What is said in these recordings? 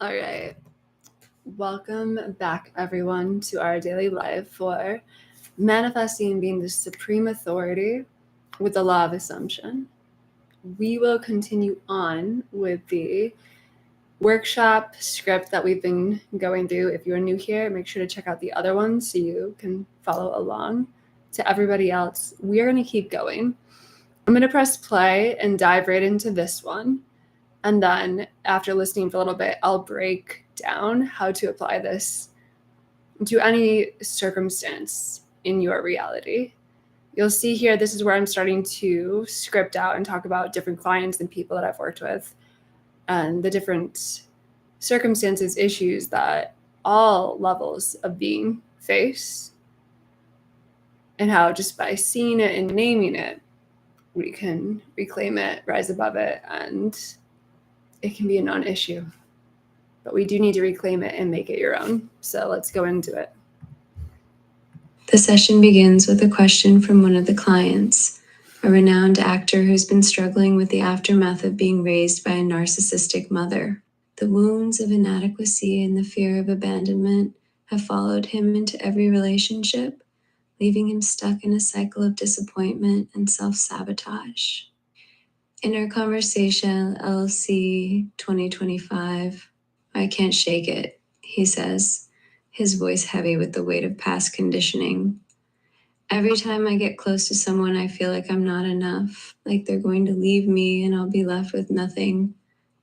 All right. Welcome back, everyone, to our daily life for manifesting being the supreme authority with the law of assumption. We will continue on with the workshop script that we've been going through. If you're new here, make sure to check out the other ones so you can follow along. To everybody else, we are going to keep going. I'm going to press play and dive right into this one. And then after listening for a little bit, I'll break down how to apply this to any circumstance in your reality. You'll see here, this is where I'm starting to script out and talk about different clients and people that I've worked with and the different circumstances, issues that all levels of being face, and how just by seeing it and naming it, we can reclaim it, rise above it, and it can be a non-issue. But we do need to reclaim it and make it your own. So let's go into it. The session begins with a question from one of the clients, a renowned actor who's been struggling with the aftermath of being raised by a narcissistic mother. The wounds of inadequacy and the fear of abandonment have followed him into every relationship, leaving him stuck in a cycle of disappointment and self-sabotage. In our conversation, LC 2025, I can't shake it, he says, his voice heavy with the weight of past conditioning. Every time I get close to someone, I feel like I'm not enough, like they're going to leave me and I'll be left with nothing.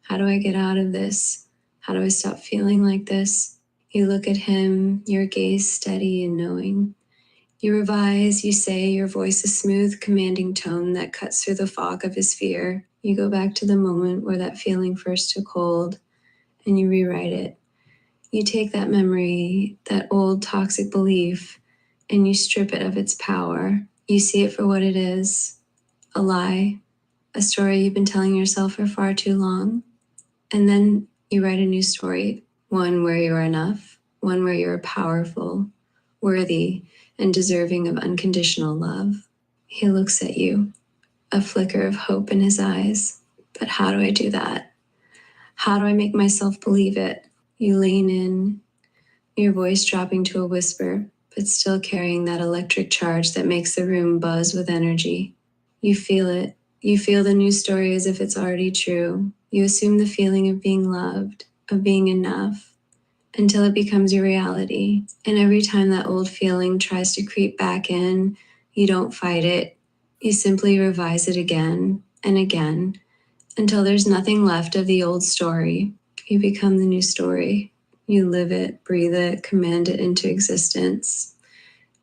How do I get out of this? How do I stop feeling like this? You look at him, your gaze steady and knowing. You revise, you say, your voice a smooth, commanding tone that cuts through the fog of his fear. You go back to the moment where that feeling first took hold and you rewrite it. You take that memory, that old toxic belief, and you strip it of its power. You see it for what it is, a lie, a story you've been telling yourself for far too long. And then you write a new story, one where you're enough, one where you're powerful, worthy, and deserving of unconditional love. He looks at you, a flicker of hope in his eyes. But how do I do that? How do I make myself believe it? You lean in, your voice dropping to a whisper, but still carrying that electric charge that makes the room buzz with energy. You feel it. You feel the new story as if it's already true. You assume the feeling of being loved, of being enough, until it becomes your reality. And every time that old feeling tries to creep back in, you don't fight it. You simply revise it again and again until there's nothing left of the old story. You become the new story. You live it, breathe it, command it into existence.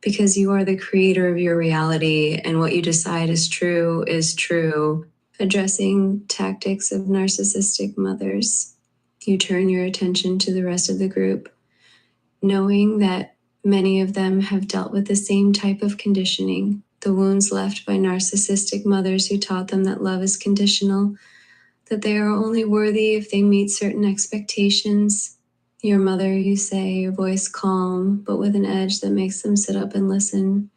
Because you are the creator of your reality, and what you decide is true is true. Addressing tactics of narcissistic mothers, you turn your attention to the rest of the group, knowing that many of them have dealt with the same type of conditioning, the wounds left by narcissistic mothers who taught them that love is conditional, that they are only worthy if they meet certain expectations. Your mother, you say, your voice calm, but with an edge that makes them sit up and listen,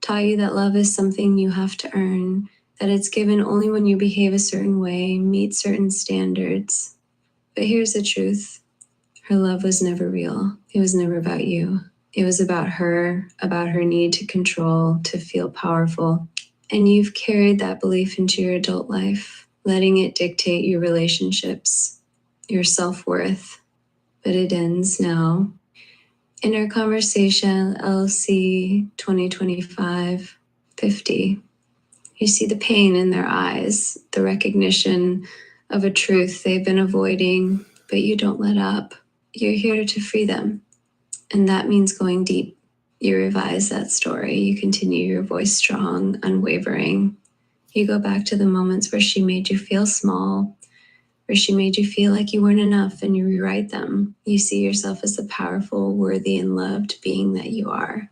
taught you that love is something you have to earn, that it's given only when you behave a certain way, meet certain standards. But here's the truth. Her love was never real. It was never about you. It was about her need to control, to feel powerful. And you've carried that belief into your adult life, letting it dictate your relationships, your self-worth. But it ends now. In our conversation, LC 2025, 50, you see the pain in their eyes, the recognition of a truth they've been avoiding, but you don't let up. You're here to free them. And that means going deep. You revise that story. You continue your voice strong, unwavering. You go back to the moments where she made you feel small, where she made you feel like you weren't enough, and you rewrite them. You see yourself as the powerful, worthy, and loved being that you are.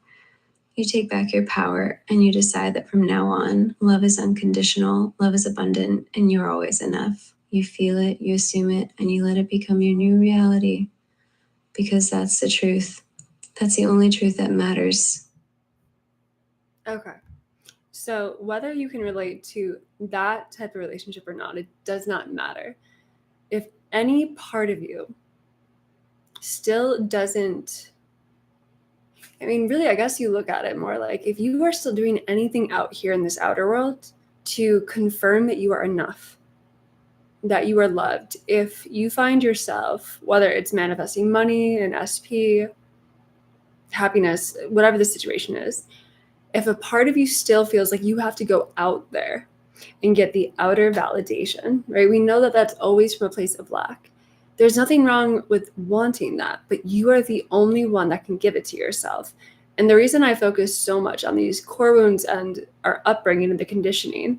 You take back your power and you decide that from now on, love is unconditional, love is abundant, and you're always enough. You feel it, you assume it, and you let it become your new reality. Because that's the truth. That's the only truth that matters. Okay. So whether you can relate to that type of relationship or not, it does not matter. If any part of you still doesn't, I mean, really, I guess you look at it more like if you are still doing anything out here in this outer world to confirm that you are enough, that you are loved, if you find yourself, whether it's manifesting money, an SP, happiness, whatever the situation is, if a part of you still feels like you have to go out there and get the outer validation, right? We know that that's always from a place of lack. There's nothing wrong with wanting that, but you are the only one that can give it to yourself. And the reason I focus so much on these core wounds and our upbringing and the conditioning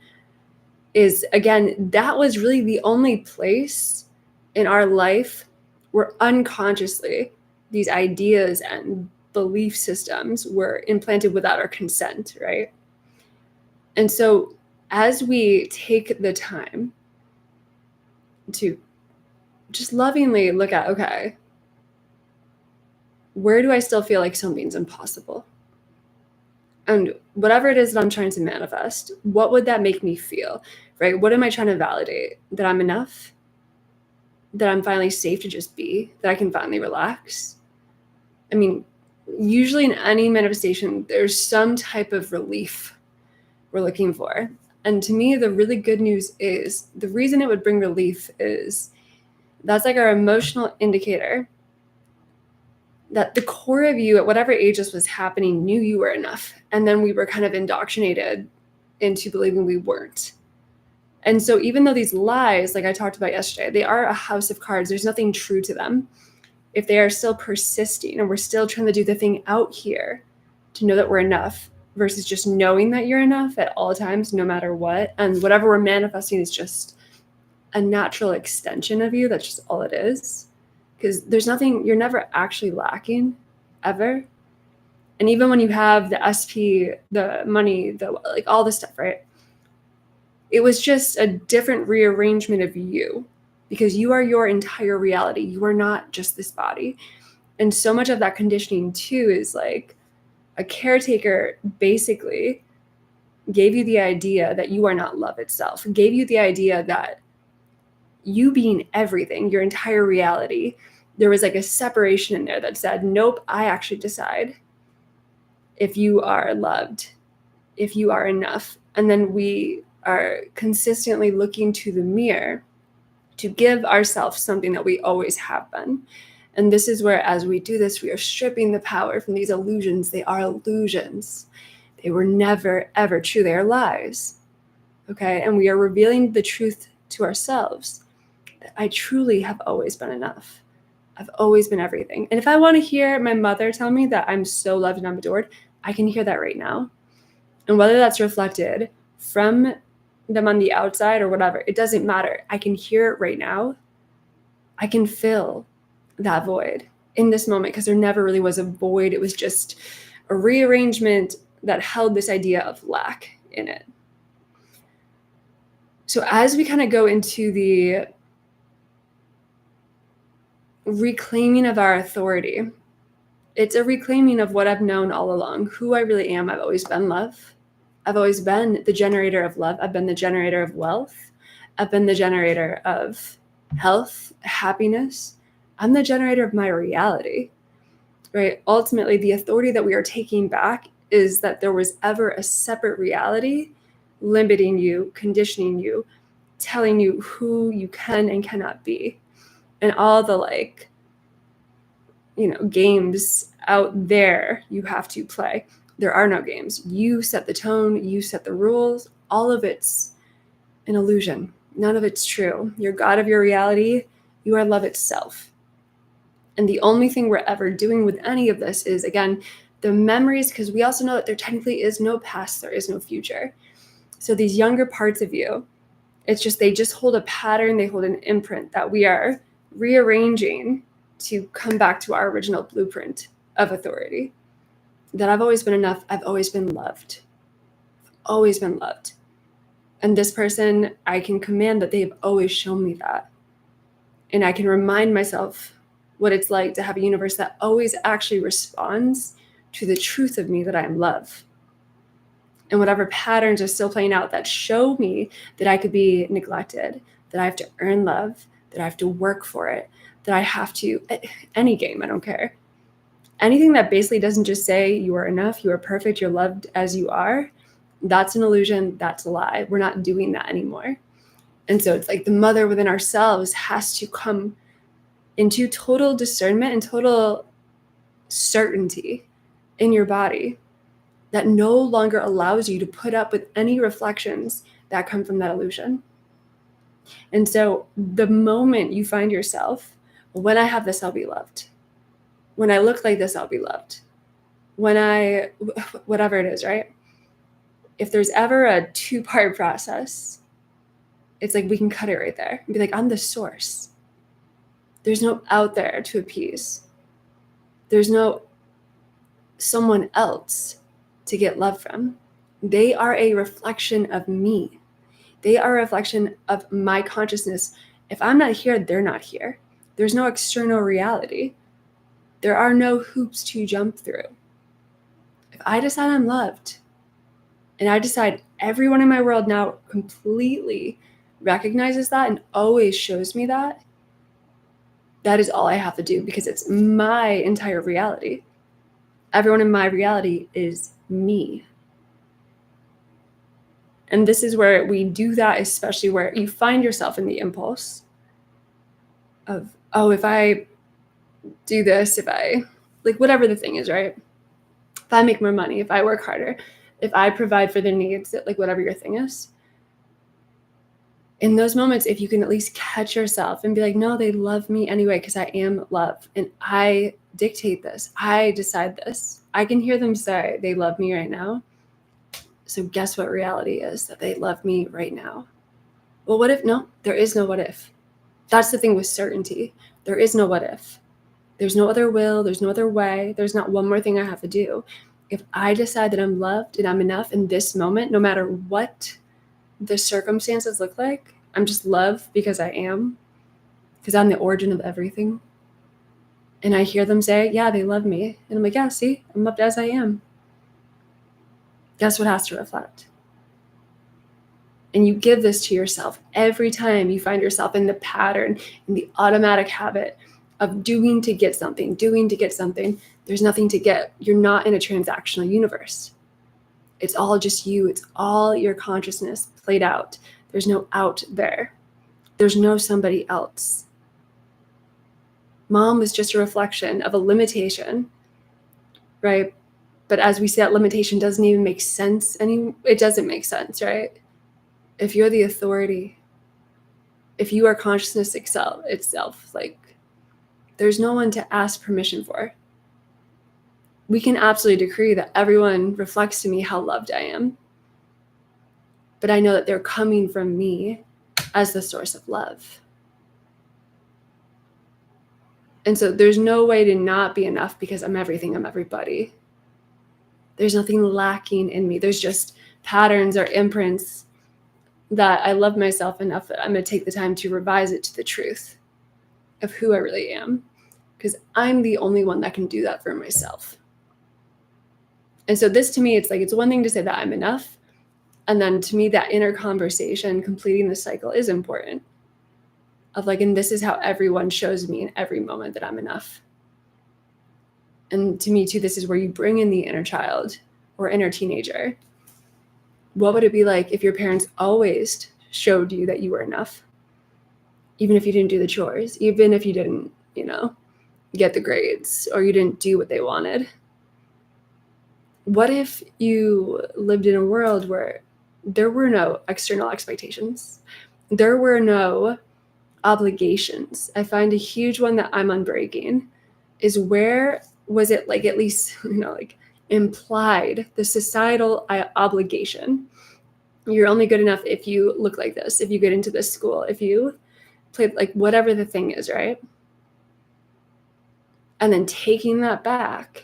is, again, that was really the only place in our life where unconsciously these ideas and belief systems were implanted without our consent, right? And so as we take the time to just lovingly look at, okay, where do I still feel like something's impossible? And whatever it is that I'm trying to manifest, what would that make me feel, right? What am I trying to validate? That I'm enough? That I'm finally safe to just be? That I can finally relax? I mean, usually in any manifestation, there's some type of relief we're looking for. And to me, the really good news is the reason it would bring relief is that's like our emotional indicator that the core of you at whatever age this was happening knew you were enough. And then we were kind of indoctrinated into believing we weren't. And so even though these lies, like I talked about yesterday, they are a house of cards, there's nothing true to them. If they are still persisting and we're still trying to do the thing out here to know that we're enough versus just knowing that you're enough at all times, no matter what, and whatever we're manifesting is just a natural extension of you, that's just all it is. Because there's nothing, you're never actually lacking, ever. And even when you have the SP, the money, the like all this stuff, right? It was just a different rearrangement of you because you are your entire reality. You are not just this body. And so much of that conditioning too is like a caretaker basically gave you the idea that you are not love itself, gave you the idea that you being everything, your entire reality, there was like a separation in there that said, nope, I actually decide if you are loved, if you are enough. And then we are consistently looking to the mirror to give ourselves something that we always have been. And this is where, as we do this, we are stripping the power from these illusions. They are illusions. They were never, ever true. They are lies. Okay. And we are revealing the truth to ourselves that I truly have always been enough. I've always been everything. And if I want to hear my mother tell me that I'm so loved and I'm adored, I can hear that right now. And whether that's reflected from them on the outside or whatever, it doesn't matter. I can hear it right now. I can fill that void in this moment because there never really was a void. It was just a rearrangement that held this idea of lack in it. So as we kind of go into the reclaiming of our authority, it's a reclaiming of what I've known all along, who I really am. I've always been love. I've always been the generator of love. I've been the generator of wealth. I've been the generator of health, happiness. I'm the generator of my reality, right? Ultimately, the authority that we are taking back is that there was ever a separate reality limiting you, conditioning you, telling you who you can and cannot be. And all the games out there you have to play. There are no games. You set the tone, you set the rules. All of it's an illusion. None of it's true. You're God of your reality. You are love itself. And the only thing we're ever doing with any of this is, again, the memories, because we also know that there technically is no past, there is no future. So these younger parts of you, it's just, they just hold a pattern, they hold an imprint that we are rearranging to come back to our original blueprint of authority. That I've always been enough. I've always been loved. Always been loved. And this person, I can command that they've always shown me that. And I can remind myself what it's like to have a universe that always actually responds to the truth of me that I am love. And whatever patterns are still playing out that show me that I could be neglected, that I have to earn love, that I have to work for it, that I have to, any game, I don't care. Anything that basically doesn't just say you are enough, you are perfect, you're loved as you are, that's an illusion, that's a lie. We're not doing that anymore. And so it's like the mother within ourselves has to come into total discernment and total certainty in your body that no longer allows you to put up with any reflections that come from that illusion. And so the moment you find yourself, when I have this, I'll be loved. When I look like this, I'll be loved. When I, whatever it is, right? If there's ever a 2-part process, it's like we can cut it right there and be like, I'm the source. There's no out there to appease. There's no someone else to get love from. They are a reflection of me. They are a reflection of my consciousness. If I'm not here, they're not here. There's no external reality. There are no hoops to jump through. If I decide I'm loved, and I decide everyone in my world now completely recognizes that and always shows me that, that is all I have to do, because it's my entire reality. Everyone in my reality is me. And this is where we do that, especially where you find yourself in the impulse of, oh, if I do this, if I, like, whatever the thing is, right? If I make more money, if I work harder, if I provide for their needs, like whatever your thing is. In those moments, if you can at least catch yourself and be like, no, they love me anyway, because I am love. And I dictate this. I decide this. I can hear them say they love me right now. So guess what reality is? That they love me right now. Well, what if? No, there is no what if. That's the thing with certainty. There is no what if. There's no other will. There's no other way. There's not one more thing I have to do. If I decide that I'm loved and I'm enough in this moment, no matter what the circumstances look like, I'm just loved because I am, because I'm the origin of everything. And I hear them say, yeah, they love me. And I'm like, yeah, see, I'm loved as I am. Guess what has to reflect? And you give this to yourself every time you find yourself in the pattern, in the automatic habit of doing to get something. There's nothing to get. You're not in a transactional universe. It's all just you. It's all your consciousness played out. There's no out there. There's no somebody else. Mom was just a reflection of a limitation, right? But as we see, that limitation doesn't even make sense anymore. It doesn't make sense, right? If you're the authority, if you are consciousness itself, like, there's no one to ask permission for. We can absolutely decree that everyone reflects to me how loved I am. But I know that they're coming from me as the source of love. And so there's no way to not be enough, because I'm everything, I'm everybody. There's nothing lacking in me. There's just patterns or imprints that I love myself enough that I'm going to take the time to revise it to the truth of who I really am, because I'm the only one that can do that for myself. And so this, to me, it's like, it's one thing to say that I'm enough. And then to me, that inner conversation, completing the cycle, is important. Of like, and this is how everyone shows me in every moment that I'm enough. And to me too, this is where you bring in the inner child or inner teenager. What would it be like if your parents always showed you that you were enough? Even if you didn't do the chores, even if you didn't, get the grades, or you didn't do what they wanted. What if you lived in a world where there were no external expectations? There were no obligations. I find a huge one that I'm unbreaking is, where was it, like, at least, like, implied, the societal obligation. You're only good enough if you look like this, if you get into this school, if you play, like, whatever the thing is, right? And then taking that back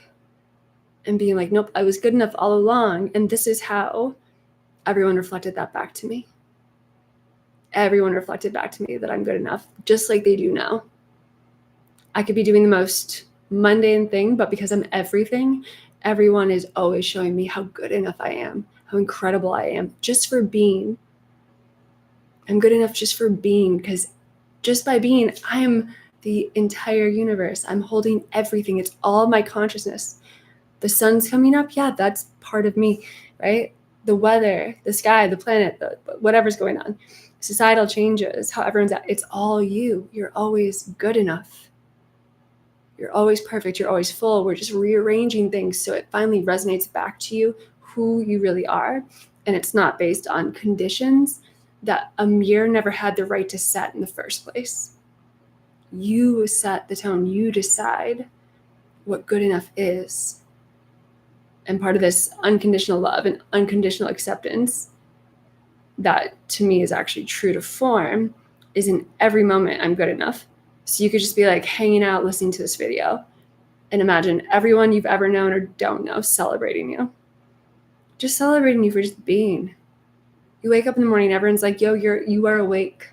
and being like, nope, I was good enough all along. And this is how everyone reflected that back to me. Everyone reflected back to me that I'm good enough, just like they do now. I could be doing the most mundane thing, but because I'm everything, everyone is always showing me how good enough I am, how incredible I am, just for being. I'm good enough just for being, because Just by being, I am the entire universe. I'm holding everything. It's all my consciousness. The sun's coming up. Yeah, that's part of me, right? The weather, the sky, the planet, whatever's going on, societal changes, how everyone's at, it's all you. You're always good enough. You're always perfect. You're always full. We're just rearranging things so it finally resonates back to you who you really are. And it's not based on conditions that a mirror never had the right to set in the first place. You set the tone. You decide what good enough is. And part of this unconditional love and unconditional acceptance that to me is actually true to form is in every moment I'm good enough. So you could just be like hanging out, listening to this video, and imagine everyone you've ever known or don't know celebrating you. Just celebrating you for just being. You wake up in the morning, everyone's like, yo, you are awake.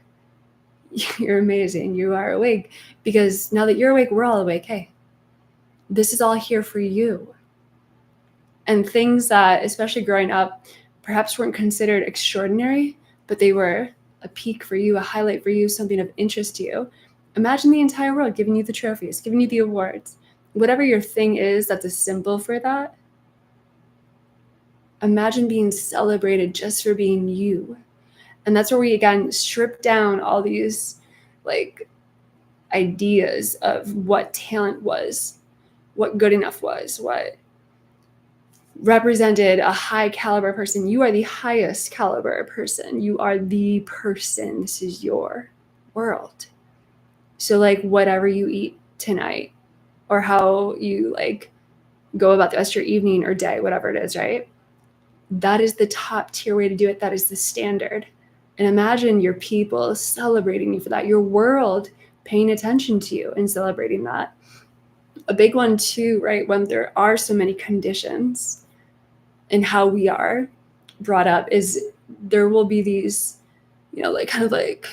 You're amazing. You are awake. Because now that you're awake, we're all awake. Hey, this is all here for you. And things that, especially growing up, perhaps weren't considered extraordinary, but they were a peak for you, a highlight for you, something of interest to you. Imagine the entire world giving you the trophies, giving you the awards. Whatever your thing is that's a symbol for that, imagine being celebrated just for being you. And that's where we, again, strip down all these like ideas of what talent was, what good enough was, what represented a high caliber person. You are the highest caliber person. You are the person. This is your world. So like whatever you eat tonight or how you like go about the rest of your evening or day, whatever it is, right? That is the top tier way to do it. That is the standard. And imagine your people celebrating you for that, your world paying attention to you and celebrating that. A big one too, right? When there are so many conditions in how we are brought up is there will be these, like kind of like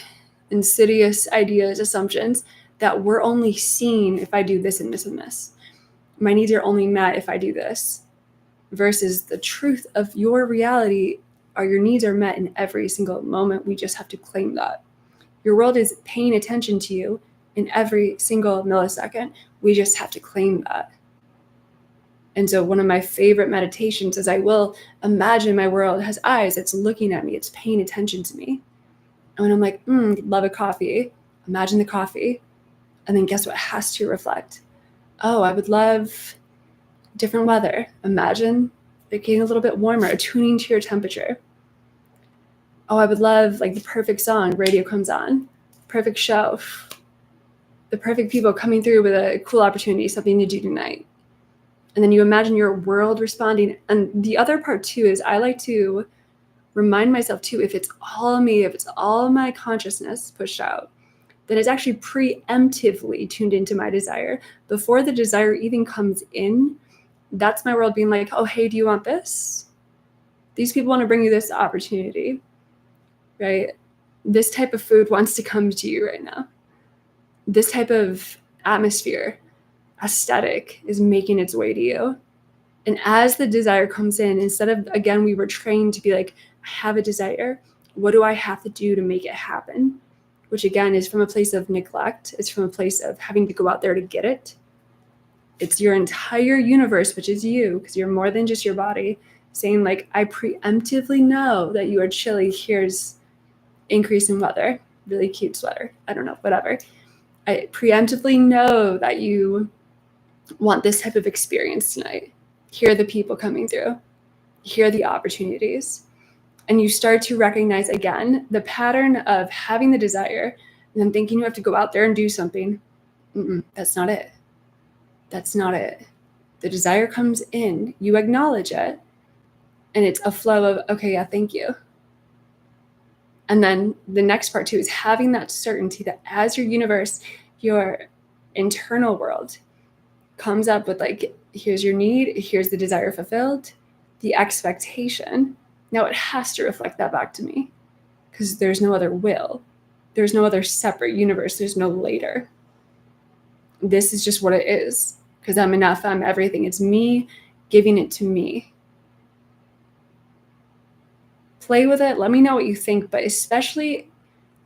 insidious ideas, assumptions that we're only seen if I do this and this and this. My needs are only met if I do this. Versus the truth of your reality are your needs are met in every single moment. We just have to claim that. Your world is paying attention to you in every single millisecond. We just have to claim that. And so one of my favorite meditations is I will imagine my world has eyes. It's looking at me. It's paying attention to me. And when I'm like, love a coffee, imagine the coffee. And then guess what has to reflect? Oh, I would love different weather. Imagine it getting a little bit warmer, attuning to your temperature. Oh, I would love like the perfect song, radio comes on, perfect show, the perfect people coming through with a cool opportunity, something to do tonight. And then you imagine your world responding. And the other part too is I like to remind myself too, if it's all me, if it's all my consciousness pushed out, then it's actually preemptively tuned into my desire. Before the desire even comes in, that's my world being like, oh, hey, do you want this? These people want to bring you this opportunity, right? This type of food wants to come to you right now. This type of atmosphere, aesthetic is making its way to you. And as the desire comes in, instead of, again, we were trained to be like, I have a desire. What do I have to do to make it happen? Which again is from a place of neglect. It's from a place of having to go out there to get it. It's your entire universe, which is you, because you're more than just your body, saying like, I preemptively know that you are chilly. Here's increase in weather, really cute sweater. I don't know, whatever. I preemptively know that you want this type of experience tonight. Here are the people coming through. Here are the opportunities. And you start to recognize again the pattern of having the desire and then thinking you have to go out there and do something. That's not it. That's not it. The desire comes in, you acknowledge it, and it's a flow of, okay, yeah, thank you. And then the next part too is having that certainty that as your universe, your internal world comes up with like, here's your need, here's the desire fulfilled, the expectation. Now it has to reflect that back to me because there's no other will. There's no other separate universe. There's no later. This is just what it is because I'm enough. I'm everything. It's me giving it to me. Play with it. Let me know what you think, but especially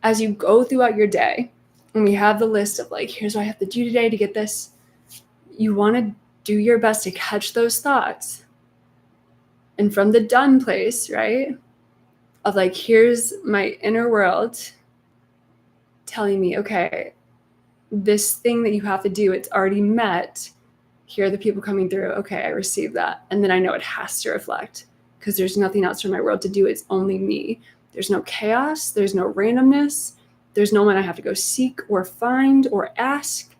as you go throughout your day when we have the list of like, here's what I have to do today to get this, you want to do your best to catch those thoughts. And from the done place, right, of like, here's my inner world telling me, okay, this thing that you have to do, it's already met. Here are the people coming through. Okay, I received that. And then I know it has to reflect because there's nothing else for my world to do. It's only me. There's no chaos. There's no randomness. There's no one I have to go seek or find or ask.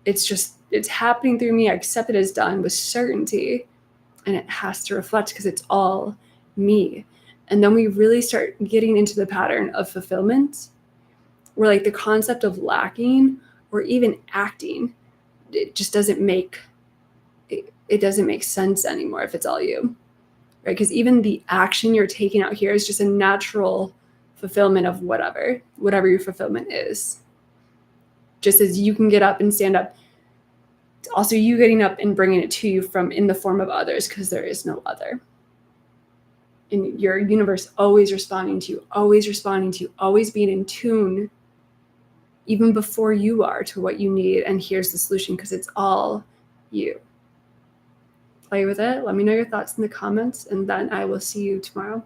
It's happening through me. I accept it as done with certainty. And it has to reflect because it's all me. And then we really start getting into the pattern of fulfillment, where like the concept of lacking or even acting, it just doesn't make sense anymore if it's all you, right? Because even the action you're taking out here is just a natural fulfillment of whatever your fulfillment is. Just as you can get up and stand up, it's also you getting up and bringing it to you from in the form of others, because there is no other. And your universe always responding to you, always being in tune, even before you are, to what you need. And here's the solution, because it's all you. Play with it. Let me know your thoughts in the comments, and then I will see you tomorrow.